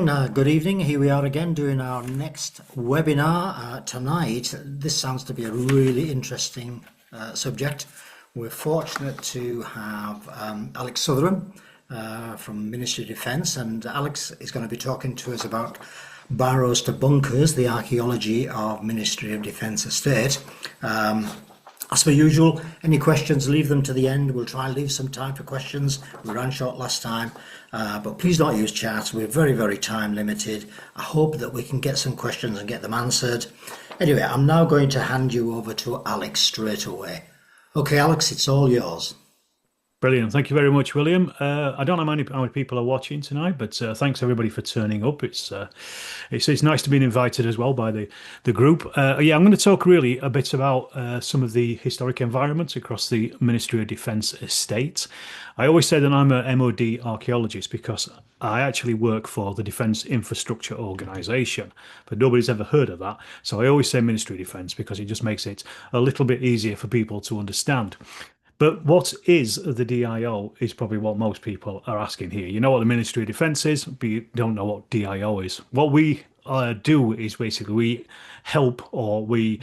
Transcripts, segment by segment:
morning, good evening. Here we are again doing our next webinar tonight. This sounds to be a really interesting subject. We're fortunate to have Alex Sotheran from Ministry of Defence, and Alex is going to be talking to us about barrows to bunkers, the archaeology of Ministry of Defence estate. As per usual, any questions, leave them to the end. We'll try and leave some time for questions. We ran short last time, but please don't use chat. We're very, very time limited. I hope that we can get some questions and get them answered. Anyway, I'm now going to hand you over to Alex straight away. Okay, Alex, it's all yours. Brilliant. Thank you very much, William. I don't know how many people are watching tonight, but thanks everybody for turning up. It's nice to be invited as well by the group. Yeah, I'm going to talk really a bit about some of the historic environments across the Ministry of Defence estate. I always say that I'm a MOD archaeologist because I actually work for the Defence Infrastructure Organisation, but nobody's ever heard of that. So I always say Ministry of Defence because it just makes it a little bit easier for people to understand. But what is the DIO is probably what most people are asking here. You know what the Ministry of Defence is, but you don't know what DIO is. What we do is basically we help or we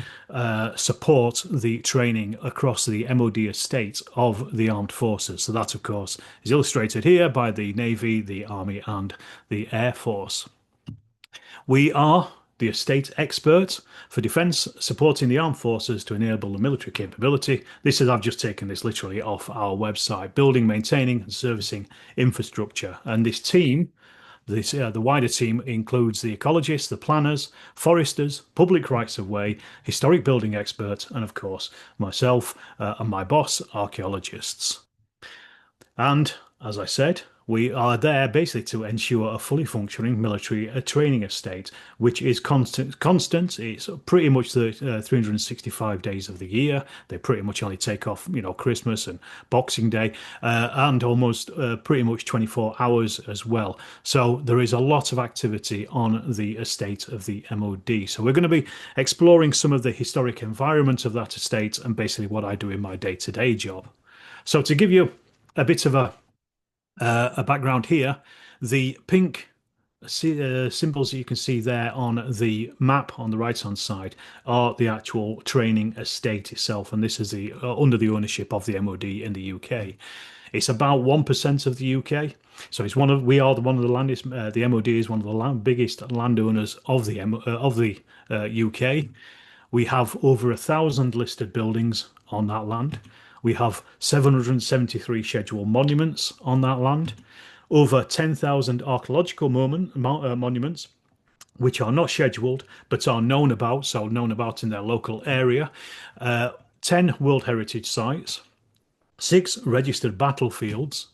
support the training across the MOD estate of the armed forces. So that, of course, is illustrated here by the Navy, the Army and the Air Force. We are the estate expert for defence, supporting the armed forces to enable the military capability. I've just taken this literally off our website, building, maintaining and servicing infrastructure. And this team, the wider team includes the ecologists, the planners, foresters, public rights of way, historic building experts, and of course, myself and my boss, archaeologists. And as I said, we are there basically to ensure a fully functioning military training estate, which is constant. It's pretty much the 365 days of the year. They pretty much only take off, Christmas and Boxing Day, and almost pretty much 24 hours as well. So there is a lot of activity on the estate of the MOD. So we're going to be exploring some of the historic environment of that estate and basically what I do in my day-to-day job. So to give you a bit of a background here, the pink symbols that you can see there on the map on the right hand side are the actual training estate itself, and this is under the ownership of the MOD in the UK. It's about 1% of the UK, so it's one of the landest. The MOD is one of the biggest landowners of the UK. We have over 1,000 listed buildings on that land. We have 773 scheduled monuments on that land, over 10,000 archaeological monuments, which are not scheduled but are known about, so known about in their local area, 10 World Heritage Sites, 6 registered battlefields,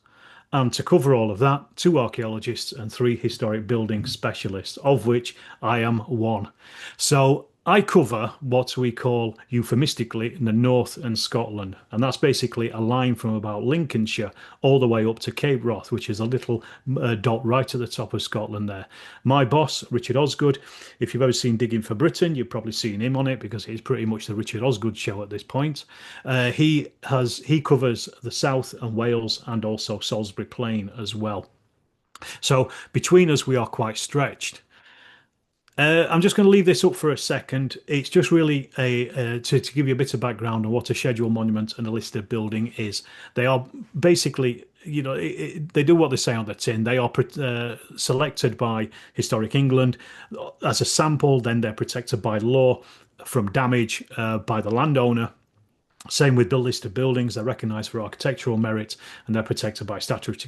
and to cover all of that, 2 archaeologists and 3 historic building specialists, of which I am one. So I cover what we call euphemistically the North and Scotland, and that's basically a line from about Lincolnshire all the way up to Cape Wrath, which is a little dot right at the top of Scotland there. My boss, Richard Osgood, if you've ever seen Digging for Britain, you've probably seen him on it because it's pretty much the Richard Osgood show at this point. He covers the South and Wales and also Salisbury Plain as well. So between us, we are quite stretched. I'm just going to leave this up for a second. It's just really to give you a bit of background on what a scheduled monument and a listed building is. They are basically, they do what they say on the tin. They are selected by Historic England as a sample, then they're protected by law from damage by the landowner. Same with listed buildings, they're recognised for architectural merit and they're protected by statutory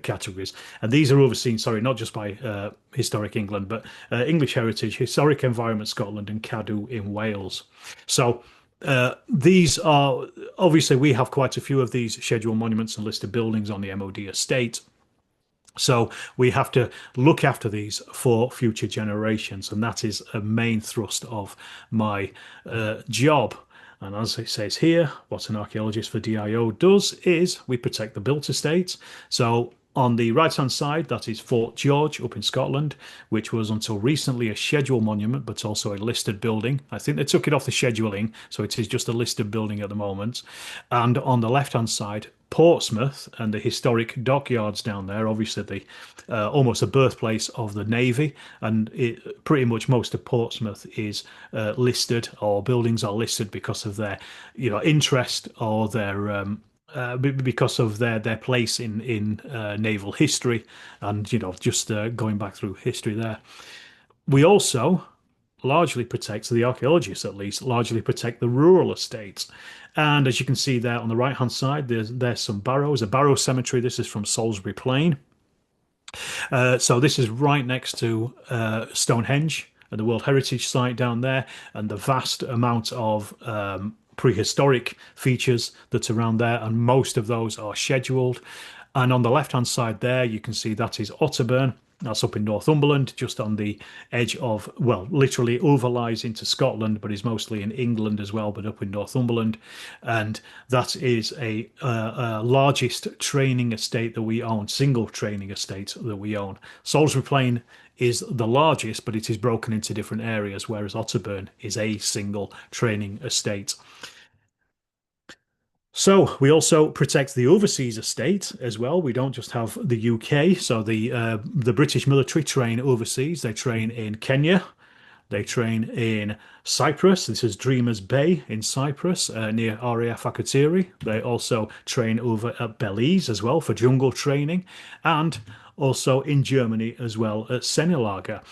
categories. And these are overseen, not just by Historic England, but English Heritage, Historic Environment Scotland and Cadw in Wales. So these are, obviously we have quite a few of these scheduled monuments and listed buildings on the MOD estate. So we have to look after these for future generations. And that is a main thrust of my job. And as it says here, what an archaeologist for DIO does is we protect the built estate. So on the right-hand side, that is Fort George up in Scotland, which was until recently a scheduled monument, but also a listed building. I think they took it off the scheduling, so it is just a listed building at the moment. And on the left-hand side, Portsmouth and the historic dockyards down there. Obviously, the almost the birthplace of the Navy, and pretty much most of Portsmouth is listed, or buildings are listed because of their, interest, or their because of their place in naval history, and just going back through history there. We also largely protect, so the archaeologists at least, largely protect the rural estates. And as you can see there on the right hand side, there's some barrows, a barrow cemetery. This is from Salisbury Plain. So this is right next to Stonehenge and the World Heritage Site down there, and the vast amount of prehistoric features that's around there, and most of those are scheduled. And on the left hand side there, you can see that is Otterburn. That's up in Northumberland, just on the edge of, well, literally overlies into Scotland, but is mostly in England as well, but up in Northumberland. And that is a largest training estate that we own, single training estate that we own. Salisbury Plain is the largest, but it is broken into different areas, whereas Otterburn is a single training estate. So we also protect the overseas estate as well. We don't just have the UK. So the British military train overseas. They train in Kenya. They train in Cyprus. This is Dreamers Bay in Cyprus, near RAF Akrotiri. They also train over at Belize as well for jungle training, and also in Germany as well at Senilager.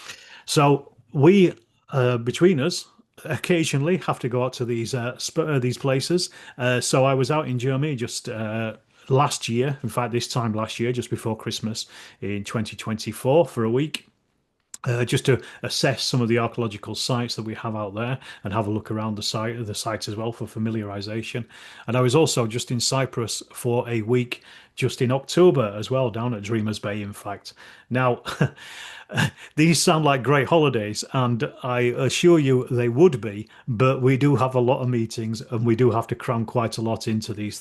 So we, between us, occasionally have to go out to these places. So I was out in Germany just last year. In fact, this time last year, just before Christmas in 2024, for a week. Just to assess some of the archaeological sites that we have out there and have a look around the site as well for familiarization. And I was also just in Cyprus for a week just in October as well, down at Dreamers Bay, in fact. Now, these sound like great holidays, and I assure you they would be, but we do have a lot of meetings, and we do have to cram quite a lot into these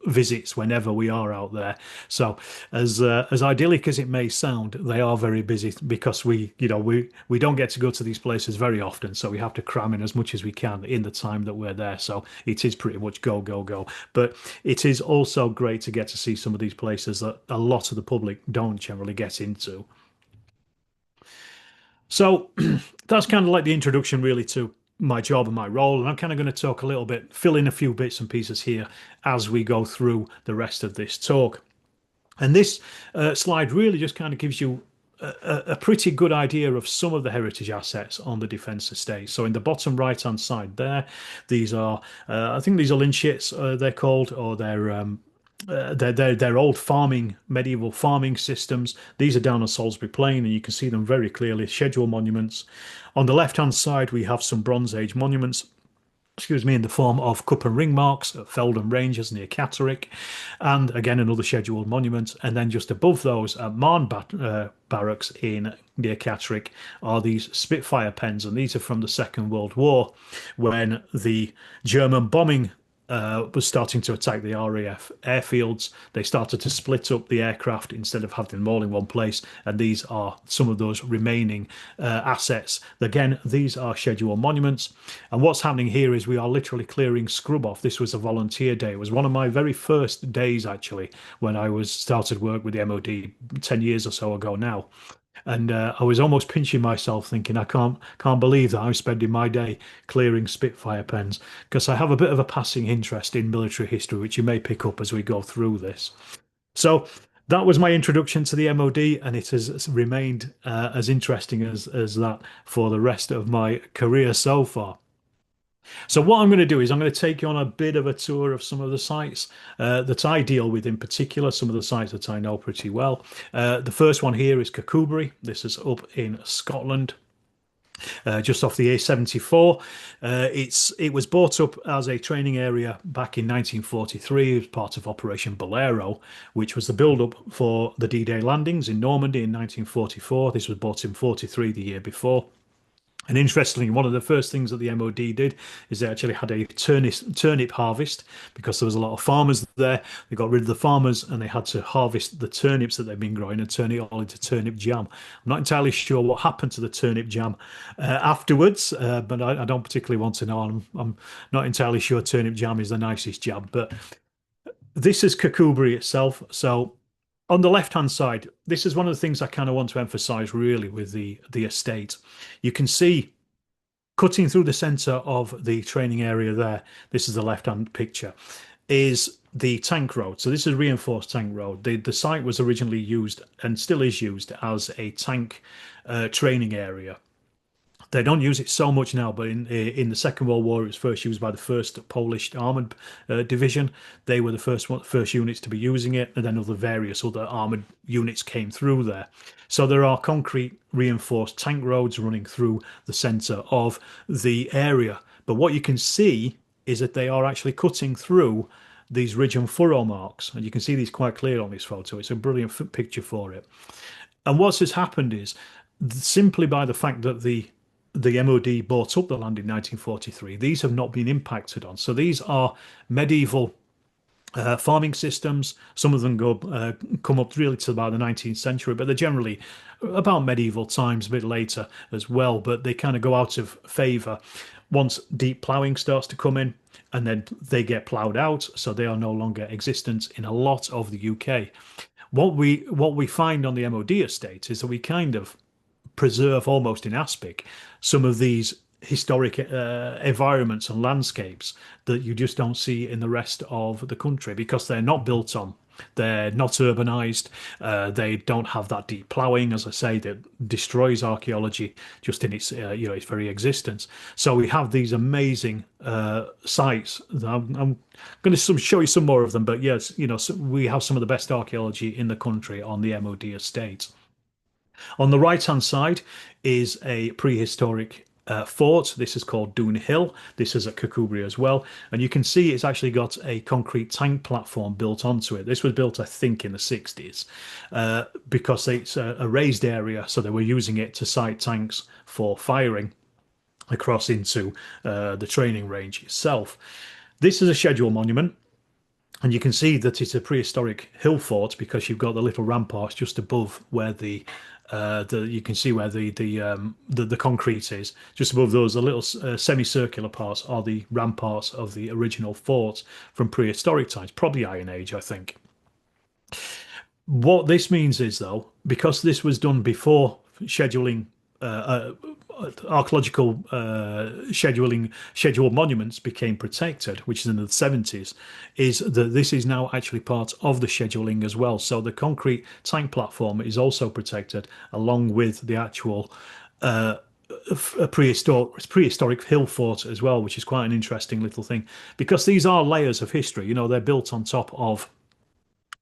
visits whenever we are out there. So, as idyllic as it may sound, they are very busy because we don't get to go to these places very often, so we have to cram in as much as we can in the time that we're there. So it is pretty much go, go, go. But it is also great to get to see some of these places that a lot of the public don't generally get into. So that's kind of like the introduction, really, to my job and my role. And I'm kind of going to talk a little bit, fill in a few bits and pieces here as we go through the rest of this talk. And this slide really just kind of gives you a pretty good idea of some of the heritage assets on the defence estate. So in the bottom right hand side there, these are, I think these are lynchets, they're called, or they're old medieval farming systems. These are down on Salisbury Plain, and you can see them very clearly, scheduled monuments. On the left-hand side, we have some Bronze Age monuments, in the form of cup and ring marks at Feldon Ranges near Catterick, and again another scheduled monument. And then just above those at Marne Barracks near Catterick are these Spitfire pens, and these are from the Second World War, when the German bombing was starting to attack the RAF airfields. They started to split up the aircraft instead of having them all in one place, and these are some of those remaining assets. Again, these are scheduled monuments, and what's happening here is we are literally clearing scrub off. This was a volunteer day. It was one of my very first days, actually, when I started work with the MOD 10 years or so ago now. And I was almost pinching myself, thinking, I can't believe that I'm spending my day clearing Spitfire pens, because I have a bit of a passing interest in military history, which you may pick up as we go through this. So that was my introduction to the MOD, and it has remained as interesting as that for the rest of my career so far. So what I'm going to do is I'm going to take you on a bit of a tour of some of the sites that I deal with in particular, some of the sites that I know pretty well. The first one here is Kirkcudbright. This is up in Scotland. Just off the A74. It was bought up as a training area back in 1943 as part of Operation Bolero, which was the build-up for the D-Day landings in Normandy in 1944. This was bought in 43, the year before. And interestingly, one of the first things that the MOD did is they actually had a turnip harvest, because there was a lot of farmers there. They got rid of the farmers and they had to harvest the turnips that they'd been growing and turn it all into turnip jam. I'm not entirely sure what happened to the turnip jam afterwards, but I don't particularly want to know. I'm not entirely sure turnip jam is the nicest jam, but this is Kakubri itself. So on the left-hand side, this is one of the things I kind of want to emphasize really with the estate. You can see cutting through the center of the training area there, this is the left-hand picture, is the tank road. So this is reinforced tank road. The site was originally used and still is used as a tank training area. They don't use it so much now, but in the Second World War, it was first used by the First Polish Armored Division. They were the first units to be using it, and then various other armored units came through there. So there are concrete reinforced tank roads running through the centre of the area. But what you can see is that they are actually cutting through these ridge and furrow marks, and you can see these quite clear on this photo. It's a brilliant picture for it. And what has happened is simply by the fact that the MOD bought up the land in 1943. These have not been impacted on. So these are medieval farming systems. Some of them come up really to about the 19th century, but they're generally about medieval times, a bit later as well. But they kind of go out of favour once deep ploughing starts to come in, and then they get ploughed out, so they are no longer existent in a lot of the UK. What we find on the MOD estate is that we kind of preserve almost in aspic some of these historic environments and landscapes that you just don't see in the rest of the country because they're not built on. They're not urbanized. They don't have that deep ploughing, as I say, that destroys archaeology just in its its very existence. So we have these amazing sites. I'm going to show you some more of them, but yes, we have some of the best archaeology in the country on the MOD estate. On the right-hand side is a prehistoric fort. This is called Doon Hill. This is at Kakubri as well. And you can see it's actually got a concrete tank platform built onto it. This was built, I think, in the 60s because it's a raised area. So they were using it to site tanks for firing across into the training range itself. This is a schedule monument. And you can see that it's a prehistoric hill fort because you've got the little ramparts just above where you can see where the concrete is. Just above those, the little semicircular parts are the ramparts of the original fort from prehistoric times, probably Iron Age, I think. What this means is, though, because this was done before scheduling archaeological scheduled monuments became protected, which is in the 70s, is that this is now actually part of the scheduling as well. So the concrete tank platform is also protected along with the actual prehistoric hill fort as well, which is quite an interesting little thing because these are layers of history. They're built on top of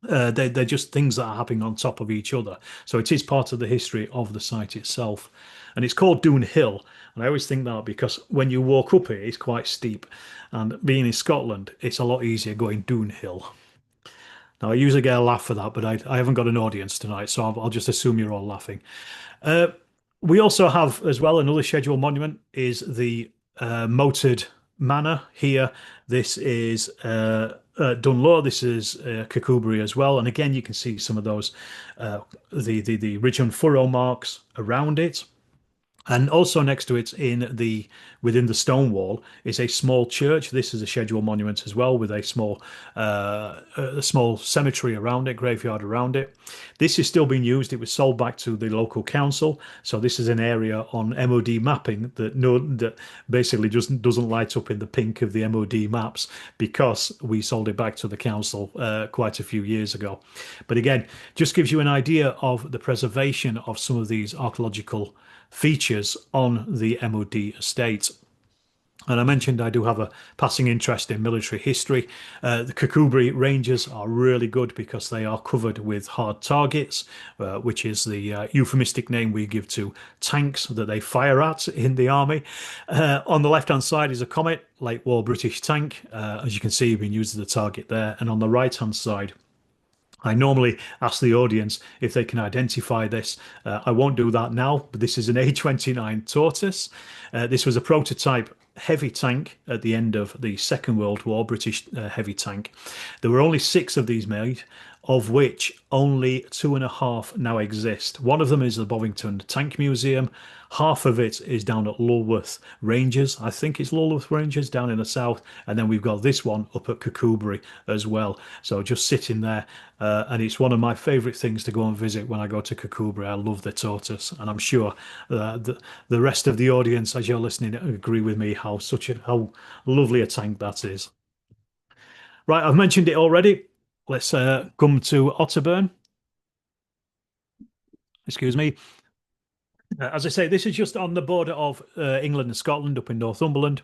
they're just things that are happening on top of each other. So it is part of the history of the site itself. And it's called Doon Hill. And I always think that because when you walk up it, it's quite steep. And being in Scotland, it's a lot easier going Doon Hill. Now, I usually get a laugh for that, but I haven't got an audience tonight, so I'll just assume you're all laughing. We also have, as well, another scheduled monument is the Moated Manor here. This is Dunlow. This is Kakubri as well, and again you can see some of those the ridge and furrow marks around it. And also next to it, within the stone wall, is a small church. This is a scheduled monument as well, with a small cemetery around it, graveyard around it. This is still being used. It was sold back to the local council, so this is an area on MOD mapping that basically just doesn't light up in the pink of the MOD maps because we sold it back to the council quite a few years ago. But again, just gives you an idea of the preservation of some of these archaeological features on the MOD estate. And I mentioned I do have a passing interest in military history. The Kakubri Rangers are really good because they are covered with hard targets, which is the euphemistic name we give to tanks that they fire at in the army. On the left-hand side is a Comet, late war British tank. As you can see, being used as a target there. And on the right-hand side, I normally ask the audience if they can identify this. I won't do that now, but this is an A29 Tortoise. This was a prototype heavy tank at the end of the Second World War, British heavy tank. There were only 6 of these made. of which only two and a half now exist. One of them is the Bovington Tank Museum. Half of it is down at Lulworth Ranges. I think it's Lulworth Ranges down in the south. And then we've got this one up at Kirkcudbright as well. So just sitting there. And it's one of my favourite things to go and visit when I go to Kirkcudbright. I love the tortoise. And I'm sure the rest of the audience, as you're listening, agree with me how lovely a tank that is. Right, I've mentioned it already. Let's come to Otterburn. Excuse me. As I say, this is just on the border of England and Scotland, up in Northumberland.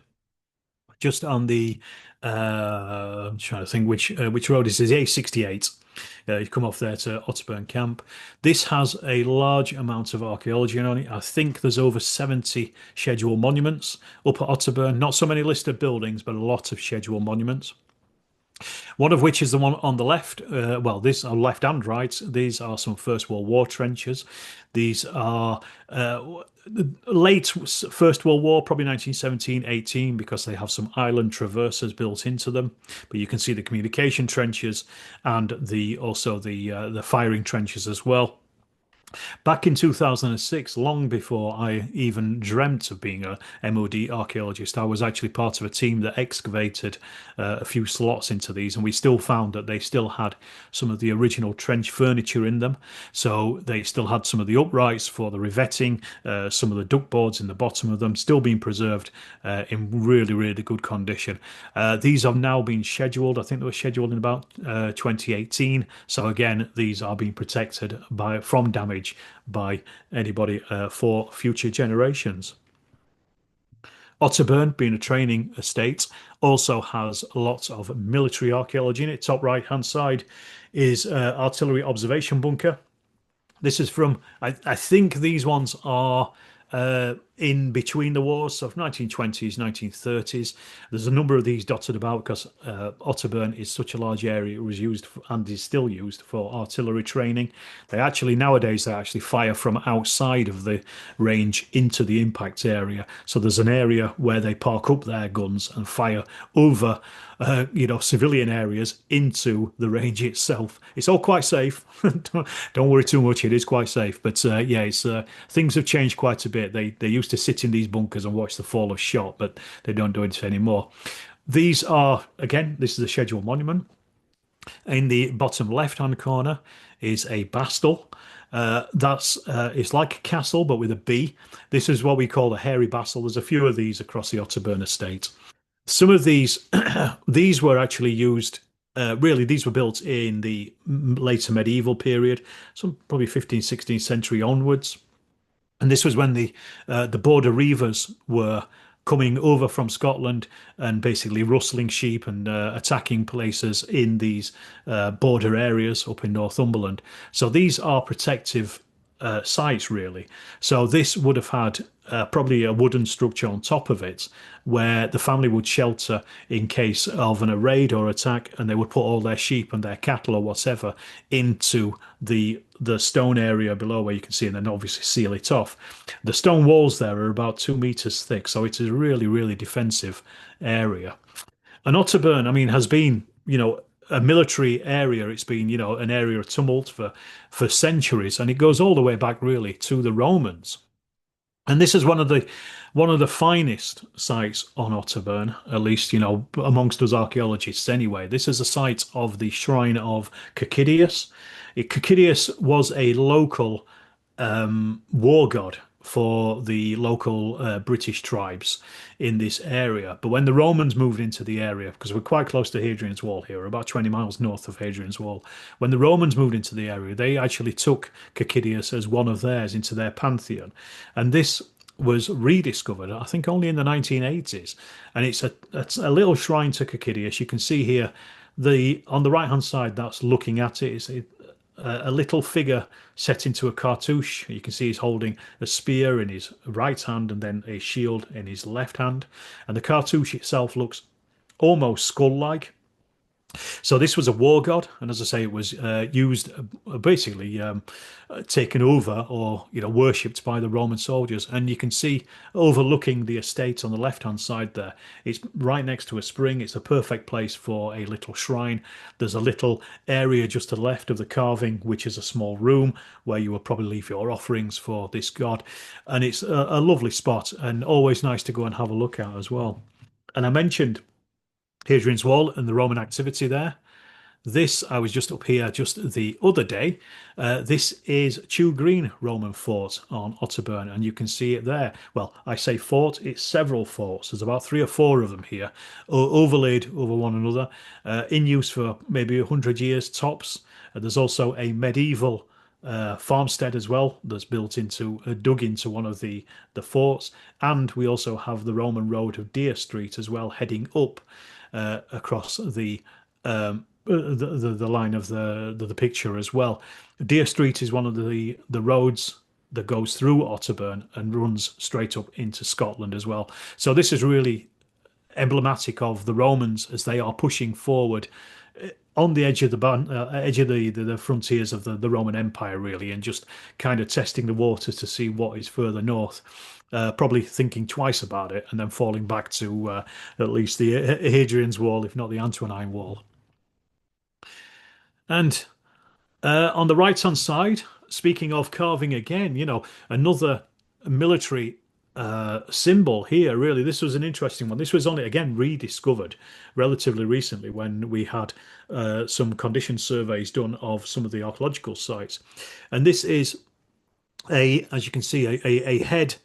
Just on the, I'm trying to think which road this is. A68. You come off there to Otterburn Camp. This has a large amount of archaeology on it. I think there's over 70 scheduled monuments up at Otterburn. Not so many listed buildings, but a lot of scheduled monuments. One of which is the one on the left. Well, this are left and right. These are some First World War trenches. These are late First World War, probably 1917-18, because they have some island traverses built into them. But you can see the communication trenches and also the firing trenches as well. Back in 2006, long before I even dreamt of being a MOD archaeologist, I was actually part of a team that excavated a few slots into these, and we still found that they still had some of the original trench furniture in them. So they still had some of the uprights for the revetting, some of the duck boards in the bottom of them, still being preserved in really, really good condition. These have now been scheduled. I think they were scheduled in about 2018. So again, these are being protected from damage by anybody for future generations. Otterburn, being a training estate, also has lots of military archaeology in it. Top right hand side is artillery observation bunker. This is from, I think these ones are in between the wars, so 1920s, 1930s. There's a number of these dotted about because Otterburn is such a large area. It was used and is still used for artillery training. Nowadays they actually fire from outside of the range into the impact area. So there's an area where they park up their guns and fire over civilian areas into the range itself. It's all quite safe. Don't worry too much. It is quite safe. But things have changed quite a bit. They used to sit in these bunkers and watch the fall of shot, but they don't do it anymore. This is a scheduled monument. In the bottom left-hand corner is a bastel. It's like a castle, but with a B. This is what we call a hairy bastel. There's a few of these across the Otterburn estate. Some of these, these were actually used. These were built in the later medieval period, some probably 15th, 16th century onwards. And this was when the border reivers were coming over from Scotland and basically rustling sheep and attacking places in these border areas up in Northumberland. So these are protective sites, really. So this would have had probably a wooden structure on top of it where the family would shelter in case of a raid or attack, and they would put all their sheep and their cattle or whatever into the stone area below where you can see, and then obviously seal it off. The stone walls there are about 2 meters thick, so it is a really, really defensive area. And Otterburn, I mean, has been, a military area. It's been, an area of tumult for centuries, and it goes all the way back really to the Romans. And this is one of the finest sites on Otterburn, at least, amongst us archaeologists anyway. This is a site of the shrine of Cocydius. Cocydius was a local war god for the local British tribes in this area. But when the Romans moved into the area, because we're quite close to Hadrian's Wall here, about 20 miles north of Hadrian's Wall, when the Romans moved into the area, they actually took Cocydius as one of theirs into their pantheon. And this was rediscovered, I think, only in the 1980s. And it's a little shrine to Cocydius. You can see here, on the right-hand side, that's looking at it. It's a little figure set into a cartouche. You can see he's holding a spear in his right hand and then a shield in his left hand. And the cartouche itself looks almost skull-like. So this was a war god, and as I say, it was used basically taken over or worshipped by the Roman soldiers. And you can see overlooking the estate on the left-hand side there. It's right next to a spring. It's a perfect place for a little shrine. There's a little area just to the left of the carving, which is a small room where you will probably leave your offerings for this god. And it's a lovely spot and always nice to go and have a look at as well. And I mentioned Hadrian's Wall and the Roman activity there. This, I was just up here just the other day. This is Chew Green Roman Fort on Otterburn, and you can see it there. Well, I say fort, it's several forts. There's about three or four of them here, overlaid over one another, in use for maybe 100 years tops. There's also a medieval farmstead as well that's built into, dug into one of the forts, and we also have the Roman road of Deer Street as well, heading up across the line of the picture as well. Deer Street is one of the roads that goes through Otterburn and runs straight up into Scotland as well. So this is really emblematic of the Romans as they are pushing forward on the edge of the frontiers of the Roman Empire, really, and just kind of testing the waters to see what is further north. Probably thinking twice about it and then falling back to at least the Hadrian's Wall, if not the Antonine Wall. And on the right hand side, speaking of carving again, another military symbol here, really. This was an interesting one. This was only, again, rediscovered relatively recently when we had some condition surveys done of some of the archaeological sites. And this is as you can see, a head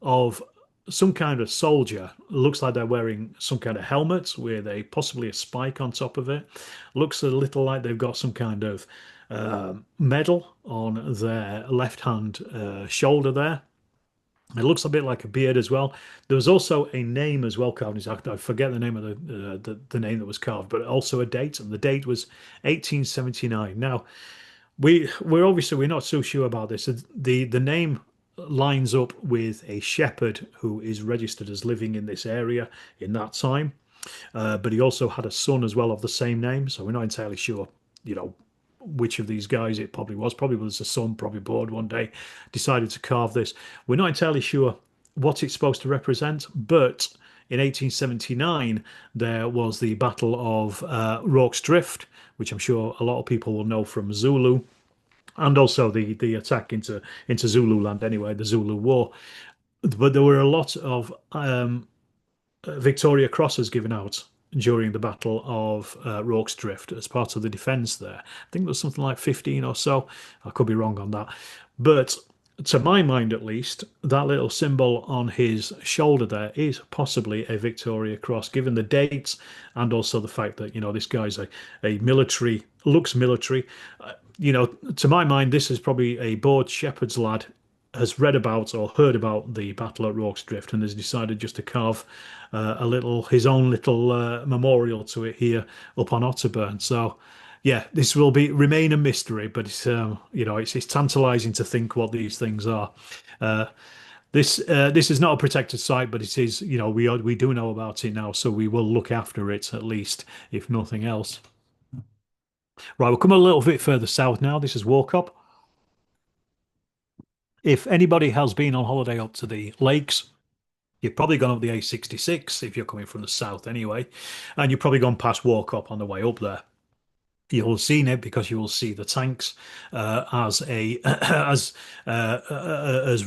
of some kind of soldier. Looks like they're wearing some kind of helmet with possibly a spike on top of it. Looks a little like they've got some kind of medal on their left hand shoulder there. It looks a bit like a beard as well. There was also a name as well carved. I forget the name of the name that was carved, but also a date, and the date was 1879. Now, we're not so sure about this. The name lines up with a shepherd who is registered as living in this area in that time. But he also had a son as well of the same name, so we're not entirely sure, which of these guys it probably was. Probably was a son, probably bored one day, decided to carve this. We're not entirely sure what it's supposed to represent, but in 1879 there was the Battle of Rorke's Drift, which I'm sure a lot of people will know from Zulu, and also the attack into Zululand anyway, the Zulu War. But there were a lot of Victoria Crosses given out during the Battle of Rorke's Drift as part of the defence there. I think there was something like 15 or so. I could be wrong on that. But to my mind, at least, that little symbol on his shoulder there is possibly a Victoria Cross, given the dates and also the fact that, this guy's a military, looks military. To my mind, this is probably a bored shepherd's lad has read about or heard about the battle at Rorke's Drift and has decided just to carve his own little memorial to it here up on Otterburn. So, yeah, this will remain a mystery, but it's tantalising to think what these things are. Uh, this is not a protected site, but it is. We do know about it now, so we will look after it at least, if nothing else. Right, we'll come a little bit further south now. This is Walkup. If anybody has been on holiday up to the lakes, you've probably gone up the A66 if you're coming from the south anyway, and you've probably gone past Walkup on the way up there. You'll have seen it because you will see the tanks as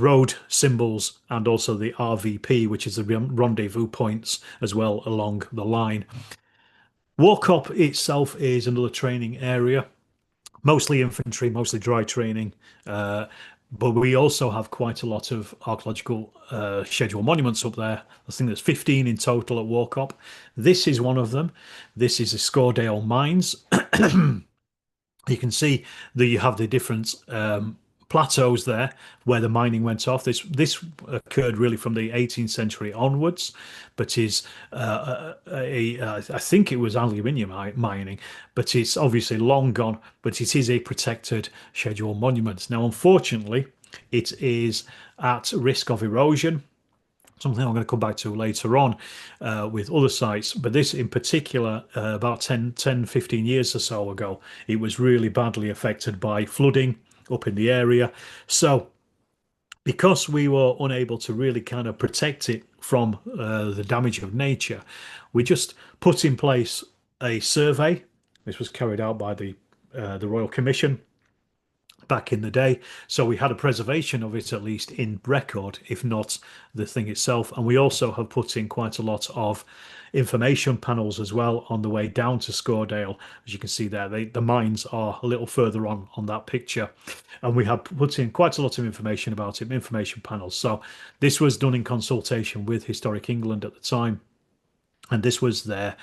road symbols, and also the RVP, which is the rendezvous points as well along the line. Walkup itself is another training area, mostly infantry, mostly dry training. But we also have quite a lot of archaeological scheduled monuments up there. I think there's 15 in total at Walkup. This is one of them. This is the Scordale Mines. You can see that you have the different plateaus there where the mining went off. This occurred really from the 18th century onwards, but is I think it was aluminium mining, but it's obviously long gone. But it is a protected scheduled monument. Now, unfortunately, it is at risk of erosion. something I'm going to come back to later on with other sites. But this in particular, about 15 years or so ago, it was really badly affected by flooding up in the area. So because we were unable to really kind of protect it from the damage of nature, we just put in place a survey. This was carried out by the Royal Commission back in the day. So we had a preservation of it, at least in record, if not the thing itself. And we also have put in quite a lot of information panels as well on the way down to Scordale. As you can see there, the mines are a little further on that picture. And we have put in quite a lot of information about it, information panels. So this was done in consultation with Historic England at the time. And this was their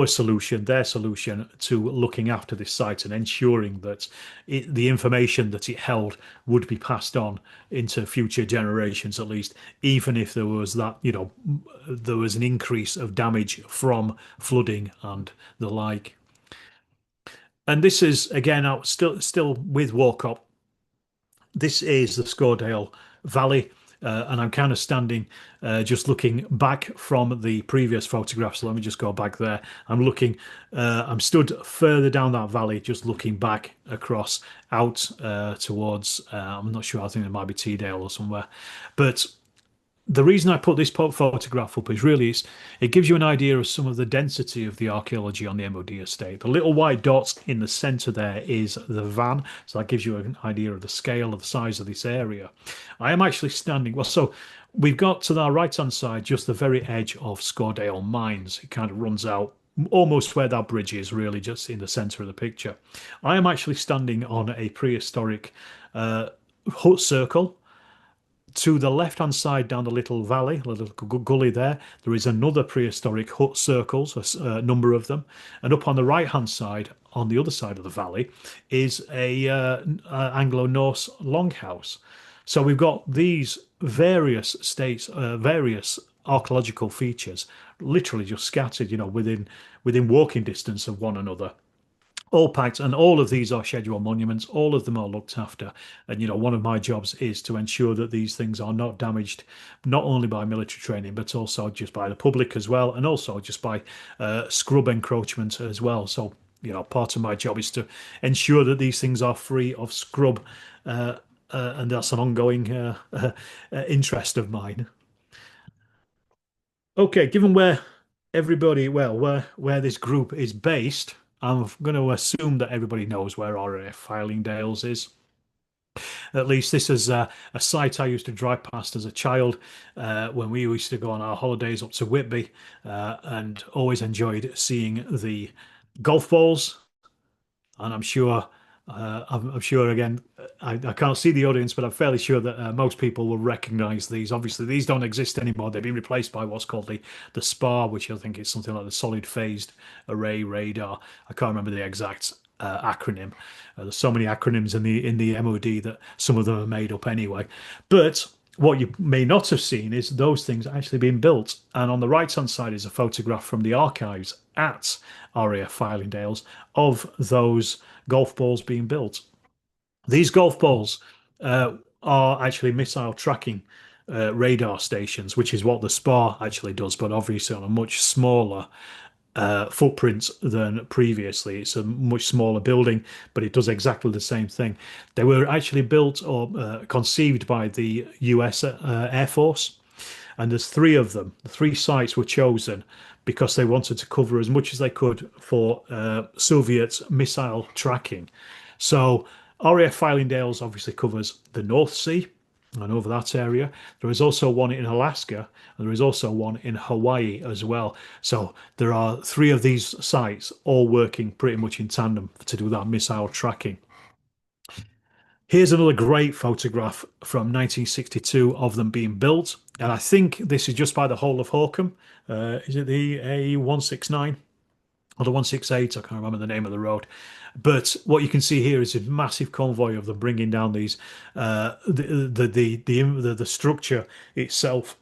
solution to looking after this site and ensuring that the information that it held would be passed on into future generations, at least, even if there was there was an increase of damage from flooding and the like. And this is again out still with Walcott. This is the Scordale Valley, and I'm kind of standing just looking back from the previous photographs. So let me just go back there. I'm stood further down that valley, just looking back across out towards, I'm not sure, I think there might be Teedale or somewhere. But the reason I put this photograph up is really it gives you an idea of some of the density of the archaeology on the MOD estate. The little white dots in the centre there is the van, so that gives you an idea of the scale of the size of this area. I am actually standing, well, so we've got to the right-hand side, just the very edge of Scordale Mines. It kind of runs out almost where that bridge is, really, just in the centre of the picture. I am actually standing on a prehistoric hut circle. To the left-hand side down the little valley, the little gully there is another prehistoric hut circles, a number of them. And up on the right-hand side, on the other side of the valley, is a Anglo-Norse longhouse. So we've got these various various archaeological features, literally just scattered, within walking distance of one another, all packed, and all of these are scheduled monuments. All of them are looked after, and one of my jobs is to ensure that these things are not damaged, not only by military training but also just by the public as well, and also just by scrub encroachment as well. So part of my job is to ensure that these things are free of scrub, and that's an ongoing interest of mine. Okay, given where this group is based, I'm going to assume that everybody knows where RAF Fylingdales is. At least this is a site I used to drive past as a child when we used to go on our holidays up to Whitby, and always enjoyed seeing the golf balls. And I'm sure again, I can't see the audience, but I'm fairly sure that most people will recognise these. Obviously, these don't exist anymore. They've been replaced by what's called the SPAR, which I think is something like the Solid Phased Array Radar. I can't remember the exact acronym. There's so many acronyms in the MOD that some of them are made up anyway. But what you may not have seen is those things actually being built. And on the right-hand side is a photograph from the archives at RAF Fylingdales of those golf balls being built. These golf balls are actually missile tracking radar stations, which is what the SPAR actually does, but obviously on a much smaller footprint than previously. It's a much smaller building, but it does exactly the same thing. They were actually built or conceived by the US Air Force, and there's three of them. The three sites were chosen because they wanted to cover as much as they could for Soviet missile tracking. So RAF Fylingdales obviously covers the North Sea and over that area. There is also one in Alaska, and there is also one in Hawaii as well. So there are three of these sites all working pretty much in tandem to do that missile tracking. Here's another great photograph from 1962 of them being built. And I think this is just by the Hole of Holcombe. Is it the A169 or the 168? I can't remember the name of the road. But what you can see here is a massive convoy of them bringing down these the structure itself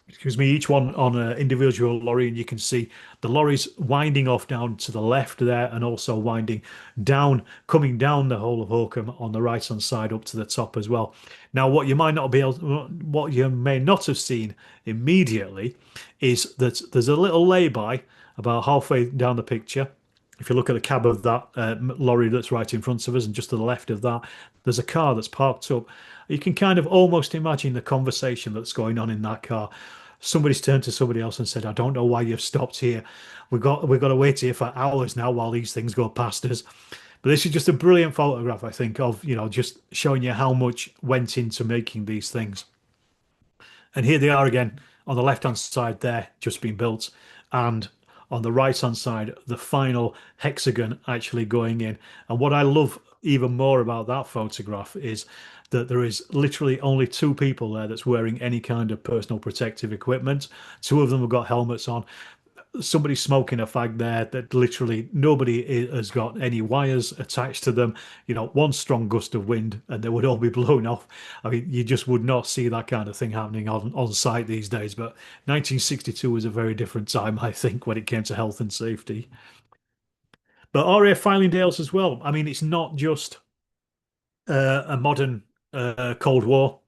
excuse me, each one on an individual lorry, and you can see the lorries winding off down to the left there, and also winding down, coming down the whole of Holcombe on the right hand side up to the top as well. Now, what you might not be able, what you may not have seen immediately, is that there's a little lay-by about halfway down the picture. If you look at the cab of that lorry that's right in front of us, and just to the left of that, there's a car that's parked up. You can kind of almost imagine the conversation that's going on in that car. Somebody's turned to somebody else and said, "I don't know why you've stopped here. We've got to wait here for hours now while these things go past us." But this is just a brilliant photograph, I think, of just showing you how much went into making these things. And here they are again on the left hand side there, just being built, and on the right hand side, the final hexagon actually going in. And what I love even more about that photograph is that there is literally only two people there that's wearing any kind of personal protective equipment. Two of them have got helmets on. Somebody's smoking a fag there that literally nobody has got any wires attached to them. One strong gust of wind and they would all be blown off. I mean, you just would not see that kind of thing happening on site these days. But 1962 was a very different time, I think, when it came to health and safety. But RAF Fylingdales as well. I mean, it's not just a modern Cold War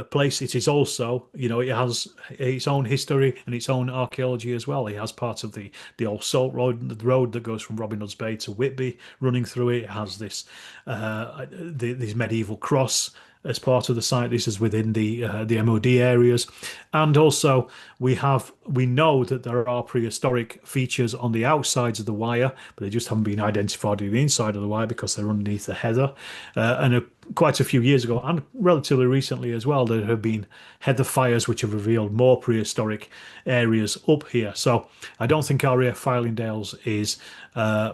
place. It is also, it has its own history and its own archaeology as well. It has part of the old Salt Road, the road that goes from Robin Hood's Bay to Whitby running through it. It has this medieval cross as part of the site. This is within the MOD areas, and also we know that there are prehistoric features on the outsides of the wire, but they just haven't been identified on the inside of the wire because they're underneath the heather. Quite a few years ago, and relatively recently as well, there have been heather fires which have revealed more prehistoric areas up here. So I don't think RAF Fylingdales is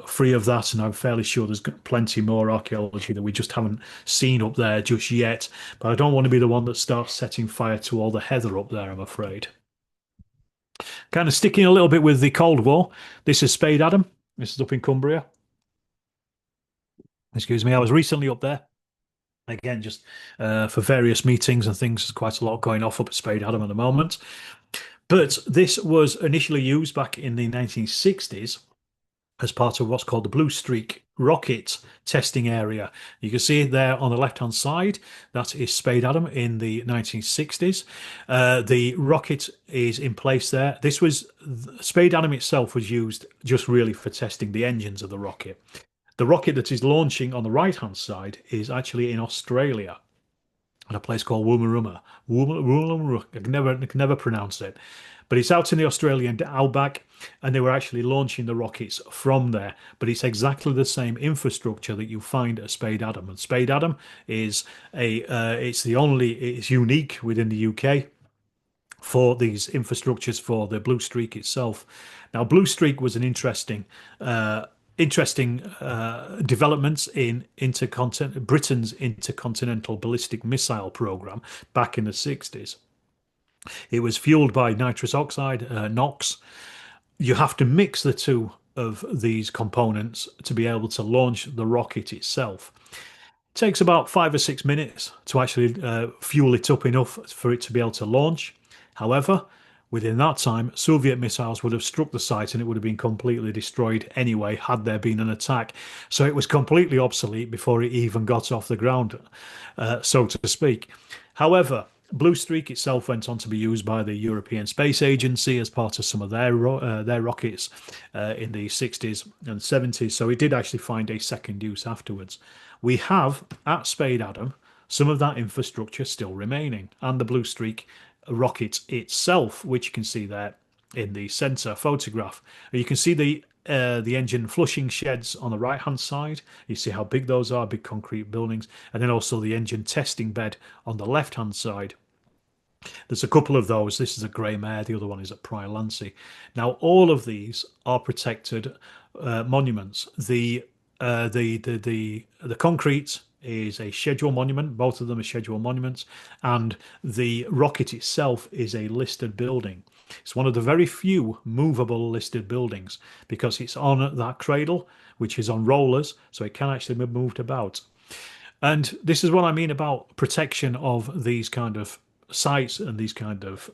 free of that, and I'm fairly sure there's plenty more archaeology that we just haven't seen up there just yet. But I don't want to be the one that starts setting fire to all the heather up there, I'm afraid. Kind of sticking a little bit with the Cold War. This is Spade Adam. This is up in Cumbria. Excuse me. I was recently up there. Again, just for various meetings and things. There's quite a lot going off up at Spade Adam at the moment. But this was initially used back in the 1960s as part of what's called the Blue Streak rocket testing area. You can see it there on the left-hand side. That is Spade Adam in the 1960s. The rocket is in place there. Spade Adam itself was used just really for testing the engines of the rocket. The rocket that is launching on the right-hand side is actually in Australia, at a place called Woomera. Woomera. I can never pronounce it. But it's out in the Australian outback, and they were actually launching the rockets from there. But it's exactly the same infrastructure that you find at Spade Adam. And Spade Adam is it's unique within the UK for these infrastructures for the Blue Streak itself. Now, Blue Streak was an interesting developments in Britain's intercontinental ballistic missile program back in the 60s. It was fueled by nitrous oxide, NOx. You have to mix the two of these components to be able to launch the rocket itself. It takes about 5 or 6 minutes to actually fuel it up enough for it to be able to launch. However, within that time, Soviet missiles would have struck the site and it would have been completely destroyed anyway had there been an attack. So it was completely obsolete before it even got off the ground, so to speak. However, Blue Streak itself went on to be used by the European Space Agency as part of some of their rockets in the 60s and 70s. So it did actually find a second use afterwards. We have at Spade Adam some of that infrastructure still remaining, and the Blue Streak rocket itself, which you can see there in the center photograph. You can see the engine flushing sheds on the right hand side. You see how big those are, big concrete buildings, and then also the engine testing bed on the left hand side. There's a couple of those. This is at Grey Mare, the other one is at Prior Lancey. Now all of these are protected monuments. The concrete is a schedule monument. Both of them are schedule monuments, and the rocket itself is a listed building. It's one of the very few movable listed buildings because it's on that cradle, which is on rollers, so it can actually be moved about. And this is what I mean about protection of these kind of sites and these kind of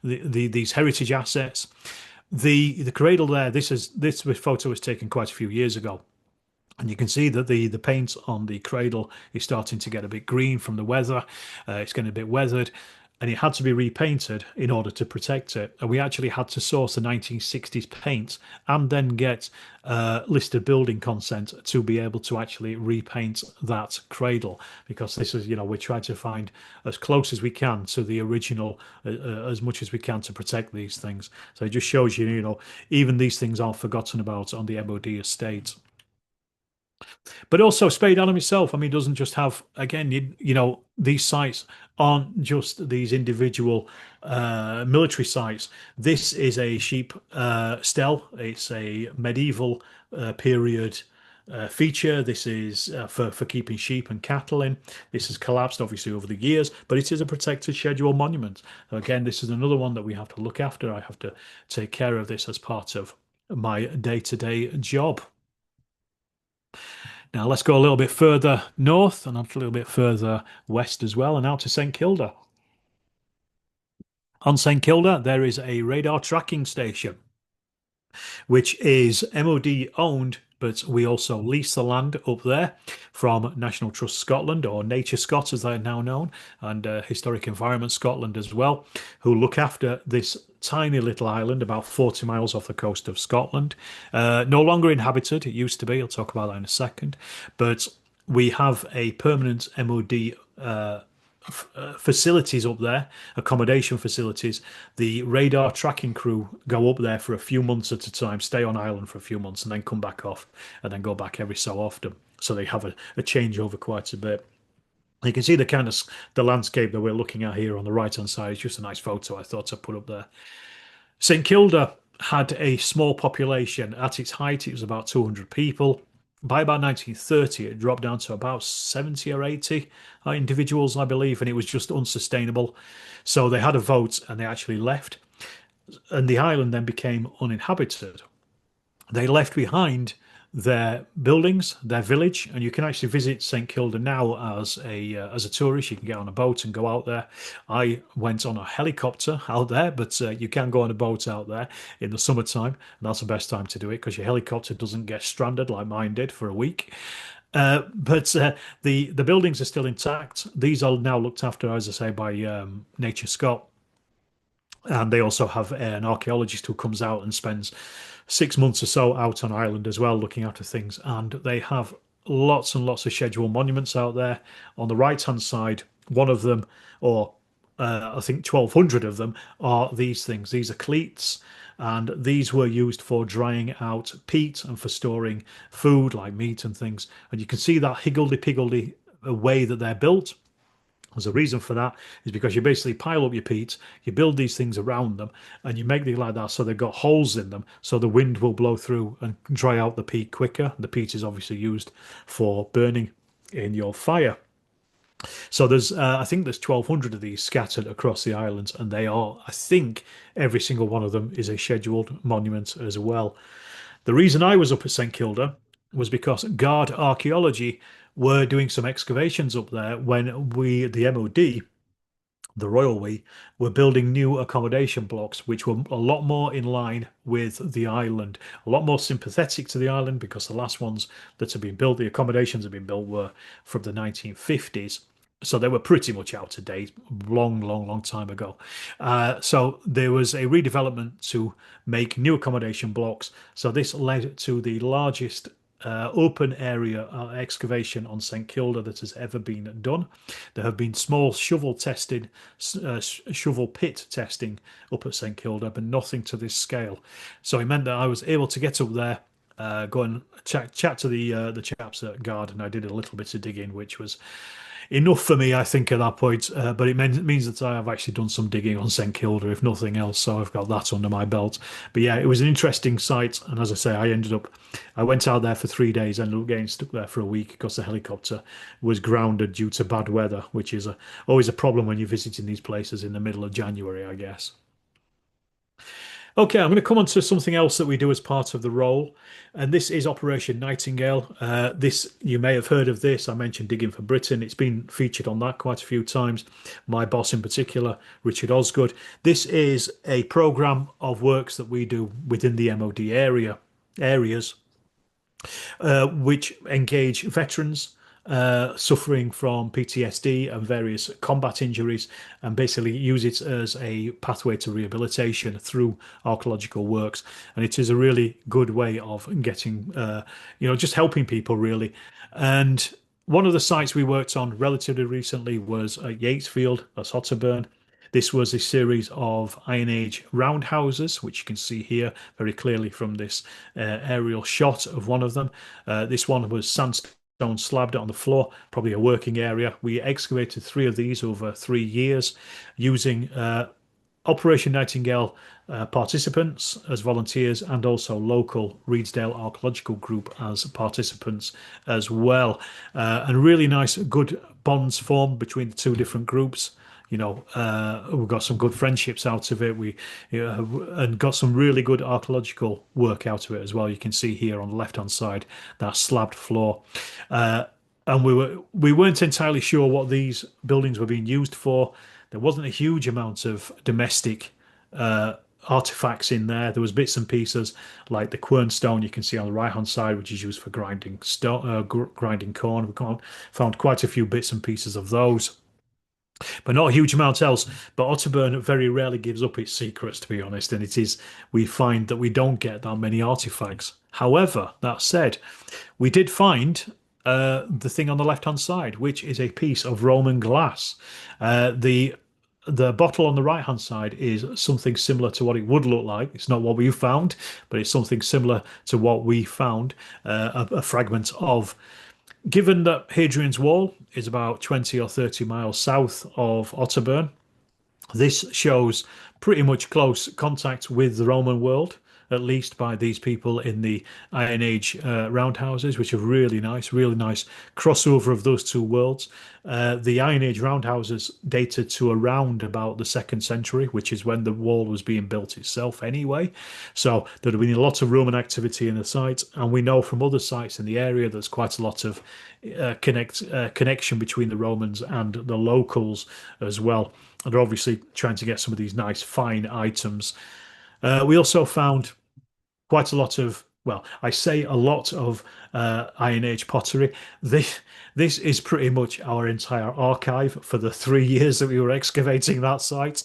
these heritage assets. The cradle there. This photo was taken quite a few years ago. And you can see that the paint on the cradle is starting to get a bit green from the weather. It's getting a bit weathered, and it had to be repainted in order to protect it. And we actually had to source the 1960s paint and then get listed building consent to be able to actually repaint that cradle, because this is, we try to find as close as we can to the original, as much as we can to protect these things. So it just shows you, even these things aren't forgotten about on the MOD estate. But also Spade Adam himself, I mean, doesn't just have, again, these sites aren't just these individual military sites. This is a sheep stele. It's a medieval period feature. This is for keeping sheep and cattle in. This has collapsed obviously over the years, but it is a protected schedule monument. So again, this is another one that we have to look after. I have to take care of this as part of my day-to-day job. Now let's go a little bit further north and a little bit further west as well, and out to St Kilda. On St Kilda, there is a radar tracking station, which is MOD owned, but we also lease the land up there from National Trust Scotland, or Nature Scot as they're now known, and Historic Environment Scotland as well, who look after this tiny little island about 40 miles off the coast of Scotland. No longer inhabited, it used to be, I'll talk about that in a second, but we have a permanent MOD facilities up there, accommodation facilities. The radar tracking crew go up there for a few months at a time, stay on island for a few months, and then come back off, and then go back every so often. So they have a changeover quite a bit. You can see the kind of the landscape that we're looking at here on the right hand side. It's just a nice photo I thought I'd put up there. St Kilda had a small population. At its height, it was about 200 people. By about 1930, it dropped down to about 70 or 80 individuals, I believe, and it was just unsustainable. So they had a vote and they actually left. And the island then became uninhabited. They left behind their buildings, their village, and you can actually visit St Kilda now as a tourist. You can get on a boat and go out there. I went on a helicopter out there, but you can go on a boat out there in the summertime, and that's the best time to do it because your helicopter doesn't get stranded like mine did for a week. But the buildings are still intact. These are now looked after, as I say, by Nature Scot. And they also have an archaeologist who comes out and spends 6 months or so out on island as well, looking after things. And they have lots and lots of scheduled monuments out there. On the right-hand side, one of them, or I think 1,200 of them, are these things. These are cleats, and these were used for drying out peat and for storing food like meat and things. And you can see that higgledy-piggledy way that they're built. There's a reason for that is because you basically pile up your peat, you build these things around them, and you make them like that so they've got holes in them so the wind will blow through and dry out the peat quicker. The peat is obviously used for burning in your fire. So there's, I think there's 1,200 of these scattered across the islands, and they are, I think, every single one of them is a scheduled monument as well. The reason I was up at St Kilda was because Guard Archaeology were doing some excavations up there when we, the MOD, the Royal We, were building new accommodation blocks, which were a lot more in line with the island, a lot more sympathetic to the island, because the last ones that had been built, the accommodations had been built, were from the 1950s. So they were pretty much out of date, long time ago. So there was a redevelopment to make new accommodation blocks. So this led to the largest open area excavation on St Kilda that has ever been done. There have been small shovel pit testing up at St Kilda, but nothing to this scale. So it meant that I was able to get up there, go and chat to the chaps at Guard, and I did a little bit of digging, which was enough for me, I think, at that point. But it means that I have actually done some digging on St Kilda, if nothing else. So I've got that under my belt. But yeah, it was an interesting site. And as I say, I went out there for 3 days, ended up getting stuck there for a week because the helicopter was grounded due to bad weather, which is always a problem when you're visiting these places in the middle of January, I guess. Okay, I'm going to come on to something else that we do as part of the role, and this is Operation Nightingale. This you may have heard of this. I mentioned Digging for Britain. It's been featured on that quite a few times. My boss in particular, Richard Osgood. This is a program of works that we do within the MOD areas which engage veterans suffering from PTSD and various combat injuries, and basically use it as a pathway to rehabilitation through archaeological works. And it is a really good way of getting, just helping people really. And one of the sites we worked on relatively recently was at Yatesfield, that's Otterburn. This was a series of Iron Age roundhouses, which you can see here very clearly from this aerial shot of one of them. This one was sandstone slabbed on the floor, probably a working area. We excavated three of these over 3 years using Operation Nightingale participants as volunteers and also local Reedsdale Archaeological Group as participants as well. And really nice, good bonds formed between the two different groups. We've got some good friendships out of it. And got some really good archaeological work out of it as well. You can see here on the left-hand side that slabbed floor. And we weren't entirely sure what these buildings were being used for. There wasn't a huge amount of domestic artifacts in there. There was bits and pieces like the quernstone you can see on the right hand side, which is used for grinding grinding corn. We found quite a few bits and pieces of those, but not a huge amount else. But Otterburn very rarely gives up its secrets, to be honest, and we find that we don't get that many artifacts. However, that said, we did find the thing on the left hand side, which is a piece of Roman glass. The bottle on the right hand side is something similar to what it would look like. It's not what we found, but it's something similar to what we found, a fragment of. Given that Hadrian's Wall is about 20 or 30 miles south of Otterburn, this shows pretty much close contact with the Roman world, at least by these people in the Iron Age roundhouses, which are really nice crossover of those two worlds. The Iron Age roundhouses dated to around about the 2nd century, which is when the wall was being built itself anyway. So there had been a lot of Roman activity in the site, and we know from other sites in the area there's quite a lot of connection between the Romans and the locals as well. And they're obviously trying to get some of these nice fine items. We also found quite a lot of, well, I say a lot of Iron Age pottery. This is pretty much our entire archive for the 3 years that we were excavating that site.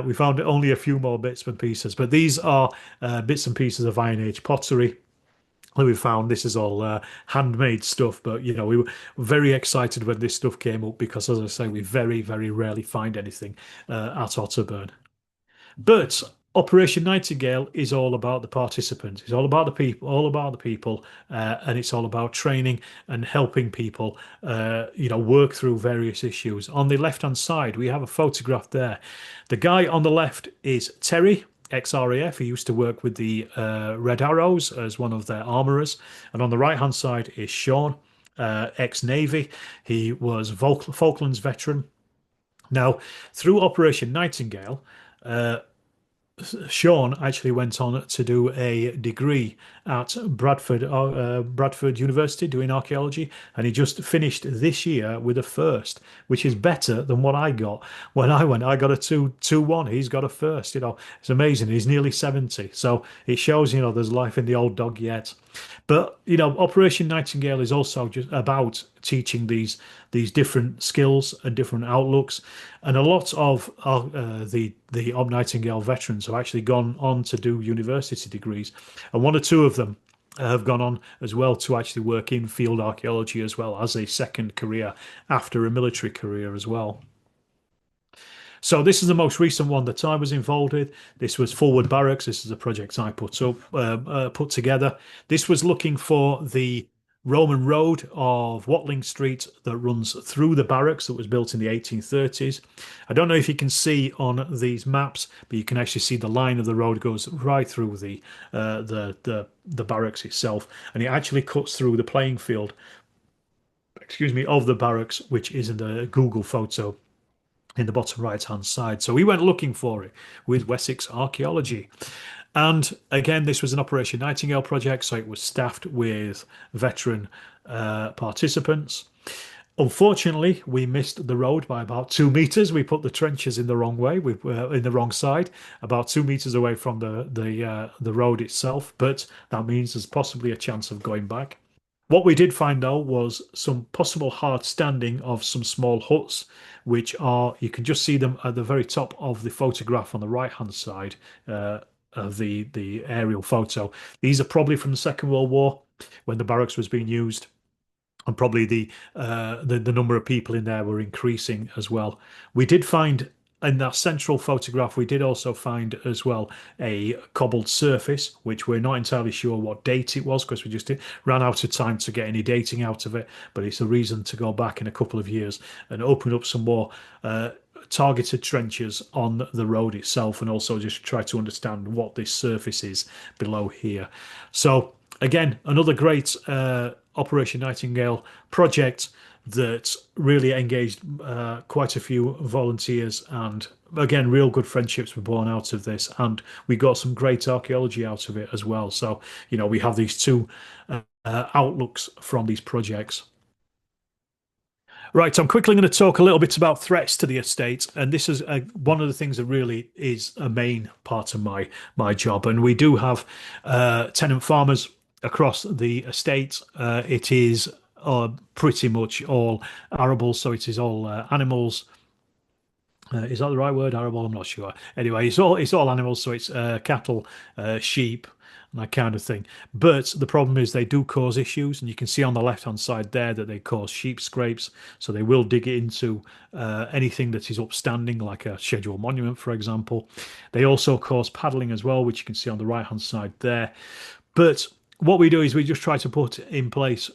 We found only a few more bits and pieces, but these are bits and pieces of Iron Age pottery that we found. This is all handmade stuff, but we were very excited when this stuff came up because, as I say, we very rarely find anything at Otterburn. But Operation Nightingale is all about the participants. It's all about the people, and it's all about training and helping people, work through various issues. On the left-hand side, we have a photograph there. The guy on the left is Terry, ex-RAF. He used to work with the Red Arrows as one of their armourers. And on the right-hand side is Sean, ex-Navy. He was Falklands veteran. Now, through Operation Nightingale, Sean actually went on to do a degree at Bradford University doing archaeology, and he just finished this year with a first, which is better than what I got when I went. I got a 2-1. He's got a first. It's amazing. He's nearly 70, so it shows there's life in the old dog yet. But Operation Nightingale is also just about teaching these different skills and different outlooks, and a lot of the Ob Nightingale veterans have actually gone on to do university degrees, and one or two of them have gone on as well to actually work in field archaeology as well as a second career after a military career as well. So this is the most recent one that I was involved with. This was Forward Barracks. This is a project I put together. This was looking for the Roman road of Watling Street that runs through the barracks that was built in the 1830s. I don't know if you can see on these maps, but you can actually see the line of the road goes right through the barracks itself, and it actually cuts through the playing field, of the barracks, which is in the Google photo in the bottom right hand side. So we went looking for it with Wessex Archaeology. And again, this was an Operation Nightingale project, so it was staffed with veteran participants. Unfortunately, we missed the road by about 2 meters. We put the trenches in the wrong way, we in the wrong side, about 2 meters away from the road itself. But that means there's possibly a chance of going back. What we did find though was some possible hard standing of some small huts, which are, you can just see them at the very top of the photograph on the right hand side of the aerial photo. These are probably from the Second World War when the barracks was being used, and probably the number of people in there were increasing as well. We did find in that central photograph, we did also find as well a cobbled surface, which we're not entirely sure what date it was because we just ran out of time to get any dating out of it. But it's a reason to go back in a couple of years and open up some more targeted trenches on the road itself, and also just try to understand what this surface is below here. So again, another great Operation Nightingale project that really engaged quite a few volunteers, and again, real good friendships were born out of this, and we got some great archaeology out of it as well. So, we have these two outlooks from these projects. Right, so I'm quickly going to talk a little bit about threats to the estate, and this is one of the things that really is a main part of my job. And we do have tenant farmers across the estate. It is pretty much all arable, so it is all animals. Is that the right word? Arable? I'm not sure. Anyway, it's all animals, so it's cattle, sheep, and that kind of thing. But the problem is they do cause issues, and you can see on the left-hand side there that they cause sheep scrapes. So they will dig into anything that is upstanding, like a scheduled monument, for example. They also cause paddling as well, which you can see on the right-hand side there. But what we do is we just try to put in place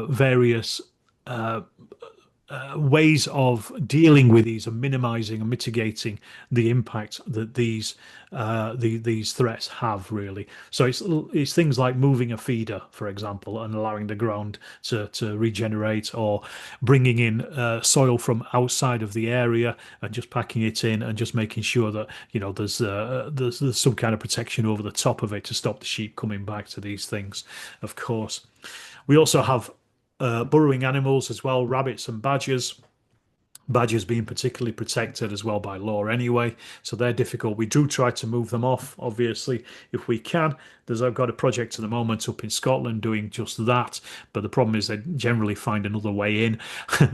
various ways of dealing with these and minimizing and mitigating the impact that these threats have, really. So it's things like moving a feeder, for example, and allowing the ground to regenerate, or bringing in soil from outside of the area and just packing it in, and just making sure that there's some kind of protection over the top of it to stop the sheep coming back to these things. Of course, we also have burrowing animals as well, rabbits and badgers. Badgers being particularly protected as well by law anyway, so they're difficult. We do try to move them off, obviously, if we can. I've got a project at the moment up in Scotland doing just that, but the problem is they generally find another way in.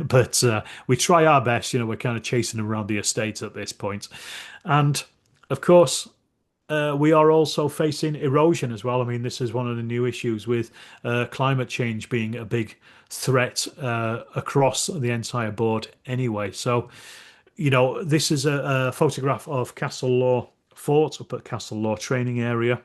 But we try our best. We're kind of chasing them around the estate at this point. And of course, we are also facing erosion as well. I mean, this is one of the new issues with climate change being a big threat across the entire board anyway. So, this is a photograph of Castle Law Fort up at Castle Law Training Area.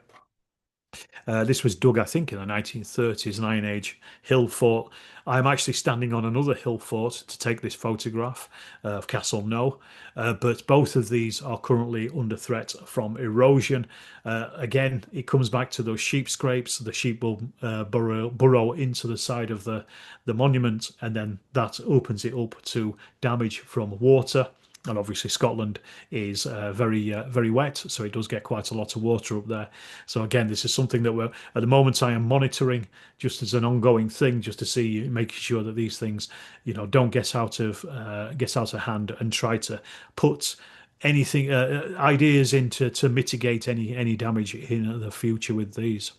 This was dug, I think, in the 1930s, an Iron Age hill fort. I'm actually standing on another hill fort to take this photograph of Castle No, but both of these are currently under threat from erosion. Again, it comes back to those sheep scrapes. The sheep will burrow into the side of the monument, and then that opens it up to damage from water. And obviously Scotland is very wet, so it does get quite a lot of water up there. So again, this is something that at the moment I am monitoring just as an ongoing thing, just to see, making sure that these things, don't get out of hand, and try to put anything ideas into to mitigate any damage in the future with these.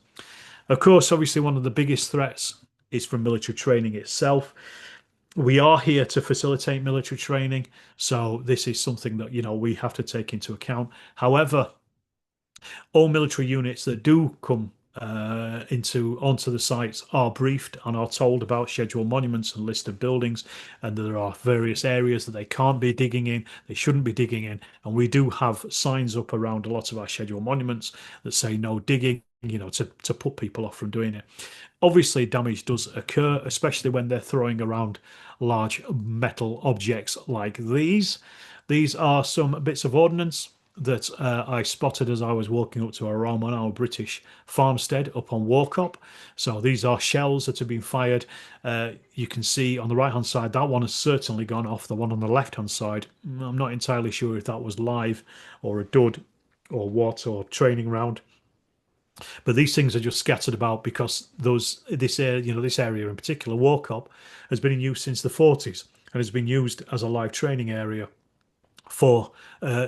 Of course, obviously one of the biggest threats is from military training itself. We are here to facilitate military training, so this is something that we have to take into account. However, all military units that do come onto the sites are briefed and are told about scheduled monuments and list of buildings, and there are various areas that they can't be digging in, they shouldn't be digging in, and we do have signs up around a lot of our scheduled monuments that say no digging, to put people off from doing it. Obviously, damage does occur, especially when they're throwing around large metal objects like these. These are some bits of ordnance. that I spotted as I was walking up to a Roman, British farmstead up on Warcop. So these are shells that have been fired. You can see on the right hand side that one has certainly gone off. The one on the left hand side, I'm not entirely sure if that was live or a dud or what or training round. But these things are just scattered about because this area, this area in particular, Warcop, has been in use since the 40s and has been used as a live training area for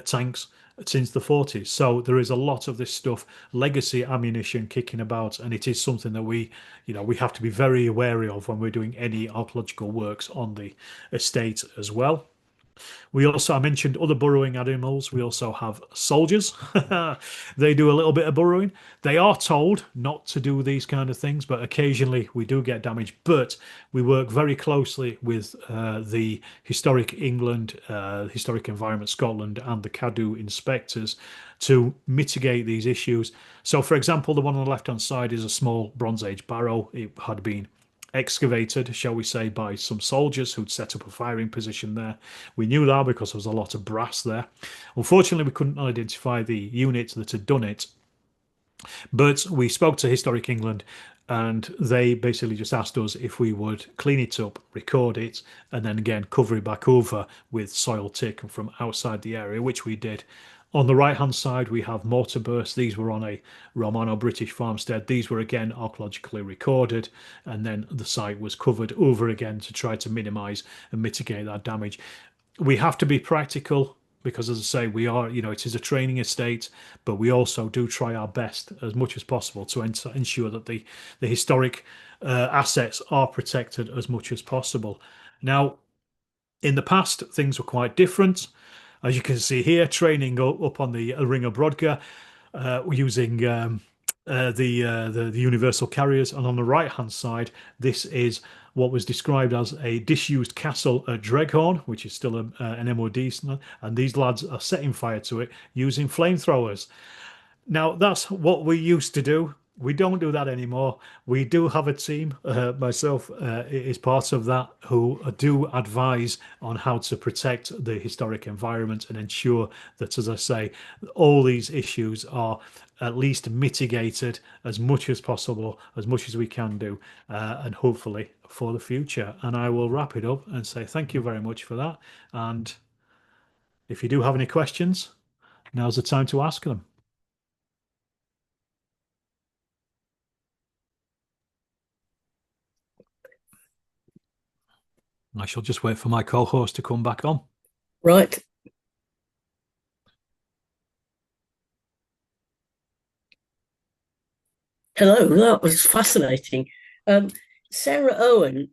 tanks since the 40s. So there is a lot of this stuff, legacy ammunition kicking about, and it is something that we have to be very wary of when we're doing any archaeological works on the estate as well. I mentioned other burrowing animals. We also have soldiers. They do a little bit of burrowing. They are told not to do these kind of things, but occasionally we do get damage. But we work very closely with the Historic England, Historic Environment Scotland, and the Cadw inspectors to mitigate these issues. So, for example, the one on the left-hand side is a small Bronze Age barrow. It had been excavated, shall we say, by some soldiers who'd set up a firing position there. We knew that because there was a lot of brass there. Unfortunately, we couldn't identify the unit that had done it, but we spoke to Historic England and they basically just asked us if we would clean it up, record it, and then again cover it back over with soil taken from outside the area, which we did. On the right hand side, we have mortar bursts. These were on a Romano-British farmstead. These were again archaeologically recorded, and then the site was covered over again to try to minimize and mitigate that damage. We have to be practical because, as I say, we are, it is a training estate, but we also do try our best as much as possible to ensure that the historic assets are protected as much as possible. Now, in the past, things were quite different. As you can see here, training up on the Ring of Brodgar, using the universal carriers, and on the right hand side, this is what was described as a disused castle at Dreghorn, which is still an MOD, and these lads are setting fire to it using flamethrowers. Now, that's what we used to do. We don't do that anymore. We do have a team, myself is part of that, who do advise on how to protect the historic environment and ensure that, as I say, all these issues are at least mitigated as much as possible, as much as we can do, and hopefully for the future. And I will wrap it up and say thank you very much for that. And if you do have any questions, now's the time to ask them. I shall just wait for my co-host to come back on. Right. Hello, that was fascinating. Sarah Owen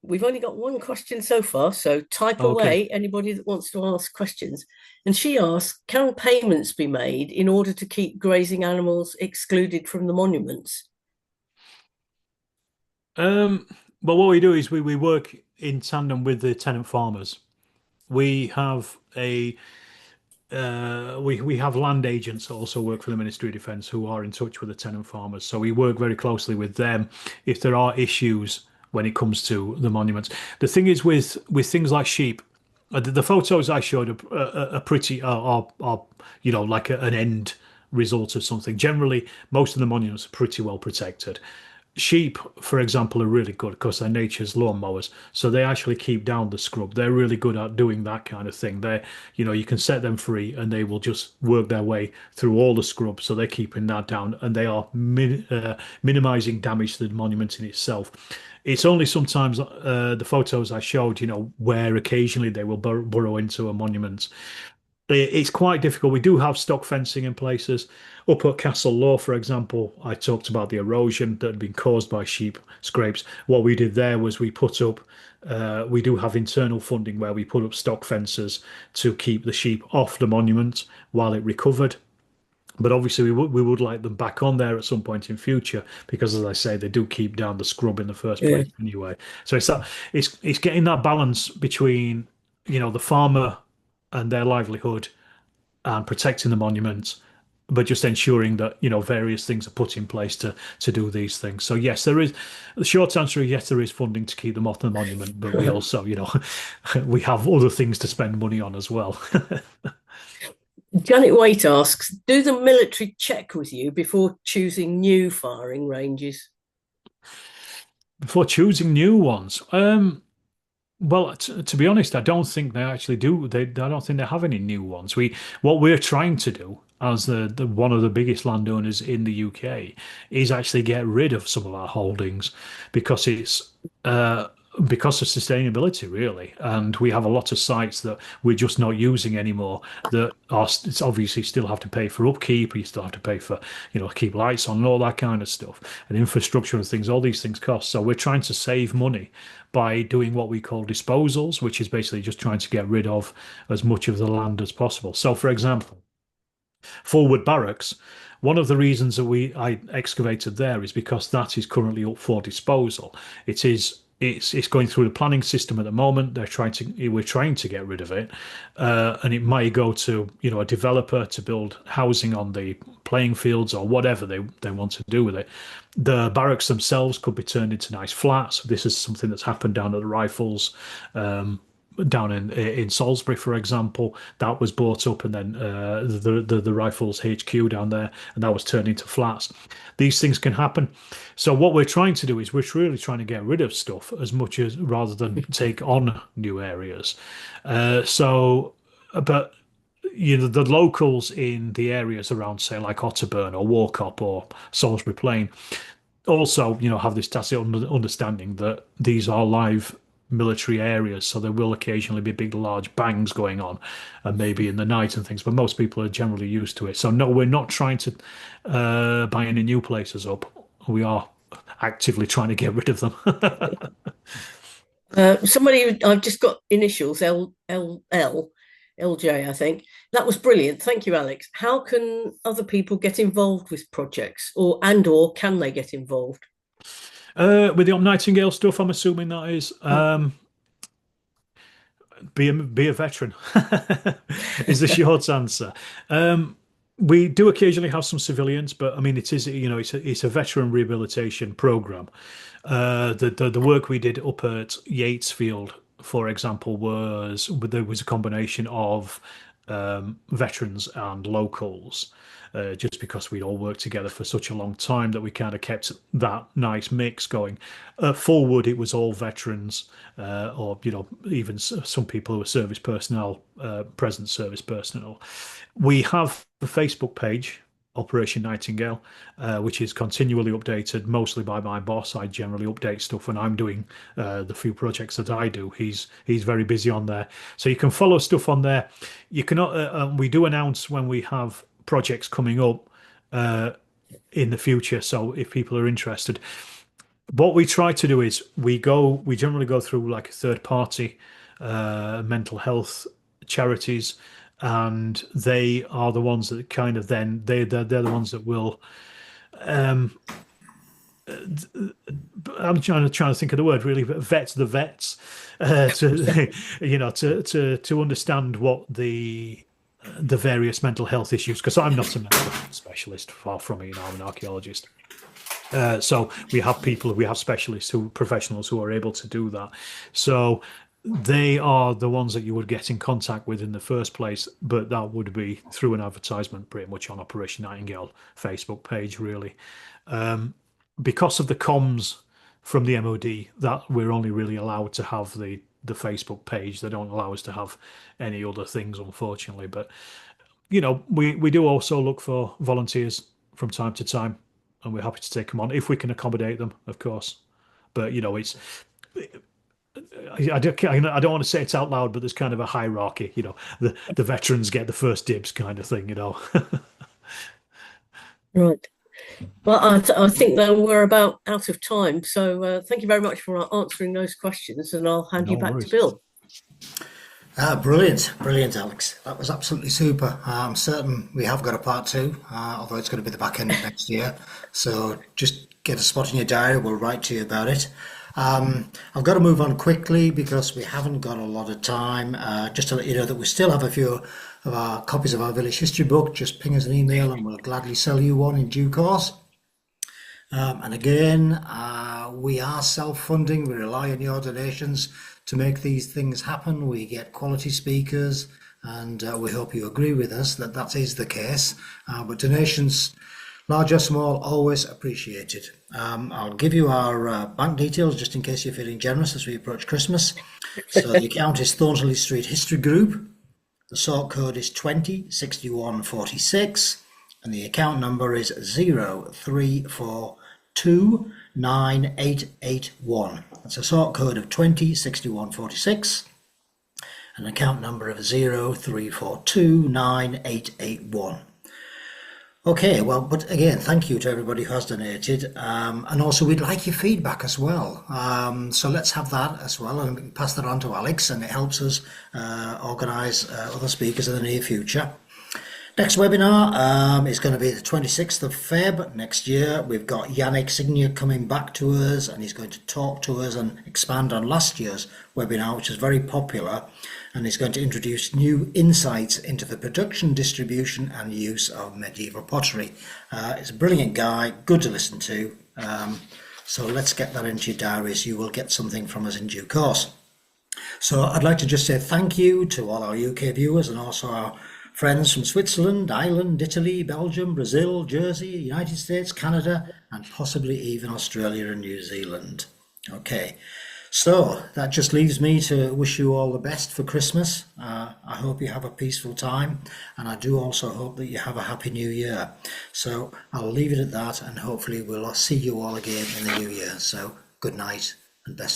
we've only got one question so far, so type away anybody that wants to ask questions. And she asks, can payments be made in order to keep grazing animals excluded from the monuments? Well, what we do is we work in tandem with the tenant farmers. We have we have land agents that also work for the Ministry of Defence who are in touch with the tenant farmers. So we work very closely with them if there are issues when it comes to the monuments. The thing is with things like sheep, the photos I showed are pretty are like an end result of something. Generally, most of the monuments are pretty well protected. Sheep, for example, are really good because they're nature's lawnmowers. So they actually keep down the scrub. They're really good at doing that kind of thing. You can set them free and they will just work their way through all the scrub. So they're keeping that down and they are minimizing damage to the monument in itself. It's only sometimes the photos I showed, where occasionally they will burrow into a monument. It's quite difficult. We do have stock fencing in places. Up at Castle Law, for example, I talked about the erosion that had been caused by sheep scrapes. What we did there was we put up, we do have internal funding where we put up stock fences to keep the sheep off the monument while it recovered. But obviously, we would like them back on there at some point in future because, as I say, they do keep down the scrub in the first place anyway. So it's getting that balance between the farmer and their livelihood and protecting the monuments, but just ensuring that various things are put in place to do these things. So yes, there is. The short answer is yes, there is funding to keep them off the monument, but we also we have other things to spend money on as well. Janet Waite asks, do the military check with you before choosing new firing ranges? Before choosing new ones, well, to be honest, I don't think they actually do. I don't think they have any new ones. What we're trying to do as the one of the biggest landowners in the UK is actually get rid of some of our holdings because it's because of sustainability, really. And we have a lot of sites that we're just not using anymore that are it's obviously still have to pay for upkeep. You still have to pay for, keep lights on and all that kind of stuff and infrastructure and things. All these things cost. So we're trying to save money by doing what we call disposals, which is basically just trying to get rid of as much of the land as possible. So, for example, Forward Barracks, one of the reasons that I excavated there is because that is currently up for disposal. It's going through the planning system at the moment. We're trying to get rid of it, and it might go to a developer to build housing on the playing fields or whatever they want to do with it. The barracks themselves could be turned into nice flats. This is something that's happened down at the Rifles. Down in Salisbury, for example, that was bought up, and then the Rifles HQ down there, and that was turned into flats. These things can happen. So what we're trying to do is we're really trying to get rid of stuff as much as rather than take on new areas. But the locals in the areas around, say, like Otterburn or Warcop or Salisbury Plain, also, have this tacit understanding that these are live military areas, so there will occasionally be big, large bangs going on, and maybe in the night and things. But most people are generally used to it. So no, we're not trying to buy any new places up. We are actively trying to get rid of them. Somebody, I've just got initials LJ, I think. That was brilliant. Thank you, Alex. How can other people get involved with projects, or can they get involved? With the Nightingale stuff, I'm assuming that is be a veteran is the short answer. We do occasionally have some civilians, but I mean, it's a veteran rehabilitation program. The work we did up at Yatesfield, for example, there was a combination of veterans and locals. Just because we'd all worked together for such a long time that we kind of kept that nice mix going. Forward, it was all veterans, or even some people who are service personnel, present service personnel. We have a Facebook page, Operation Nightingale, which is continually updated, mostly by my boss. I generally update stuff when I'm doing the few projects that I do. He's very busy on there, so you can follow stuff on there. You can we do announce when we have projects coming up in the future. So if people are interested, what we try to do is we generally go through like a third party mental health charities, and they are the ones that kind of then they're the ones that will I'm trying to think of the word really, but vet the vets to understand what the various mental health issues, because I'm not a mental health specialist, far from it. I'm an archaeologist. So we have specialists, professionals who are able to do that. So they are the ones that you would get in contact with in the first place, but that would be through an advertisement pretty much on Operation Nightingale Facebook page, really. Because of the comms from the MOD, that we're only really allowed to have the Facebook page. They don't allow us to have any other things, unfortunately. But we do also look for volunteers from time to time, and we're happy to take them on if we can accommodate them, of course. But it's I don't want to say it out loud, but there's kind of a hierarchy. The veterans get the first dibs, kind of thing. Right. Well, I think that we're about out of time. So thank you very much for answering those questions, and I'll hand you back to Bill. Brilliant, Alex. That was absolutely super. I'm certain we have got a part two, although it's going to be the back end of next year. So just get a spot in your diary. We'll write to you about it. I've got to move on quickly because we haven't got a lot of time. Just to let you know that we still have a few of our copies of our village history book. Just ping us an email and we'll gladly sell you one in due course. And again, we are self-funding. We rely on your donations to make these things happen. We get quality speakers and we hope you agree with us that that is the case. But donations, large or small, always appreciated. I'll give you our bank details just in case you're feeling generous as we approach Christmas. So the account is Thornsley Street History Group. The sort code is 206146, and the account number is 034298881. That's a sort code of 206146, an account number of 034298881. Okay, well, but again, thank you to everybody who has donated, and also we'd like your feedback as well. So let's have that as well, and we can pass that on to Alex, and it helps us organise other speakers in the near future. Next webinar is going to be the 26th of Feb next year. We've got Yannick Signia coming back to us, and he's going to talk to us and expand on last year's webinar, which is very popular, and he's going to introduce new insights into the production, distribution and use of medieval pottery. He's a brilliant guy, good to listen to, so let's get that into your diaries. You will get something from us in due course. So I'd like to just say thank you to all our UK viewers and also our friends from Switzerland, Ireland, Italy, Belgium, Brazil, Jersey, United States, Canada, and possibly even Australia and New Zealand. Okay, so that just leaves me to wish you all the best for Christmas. I hope you have a peaceful time, and I do also hope that you have a happy new year. So I'll leave it at that, and hopefully we'll see you all again in the new year. So good night and best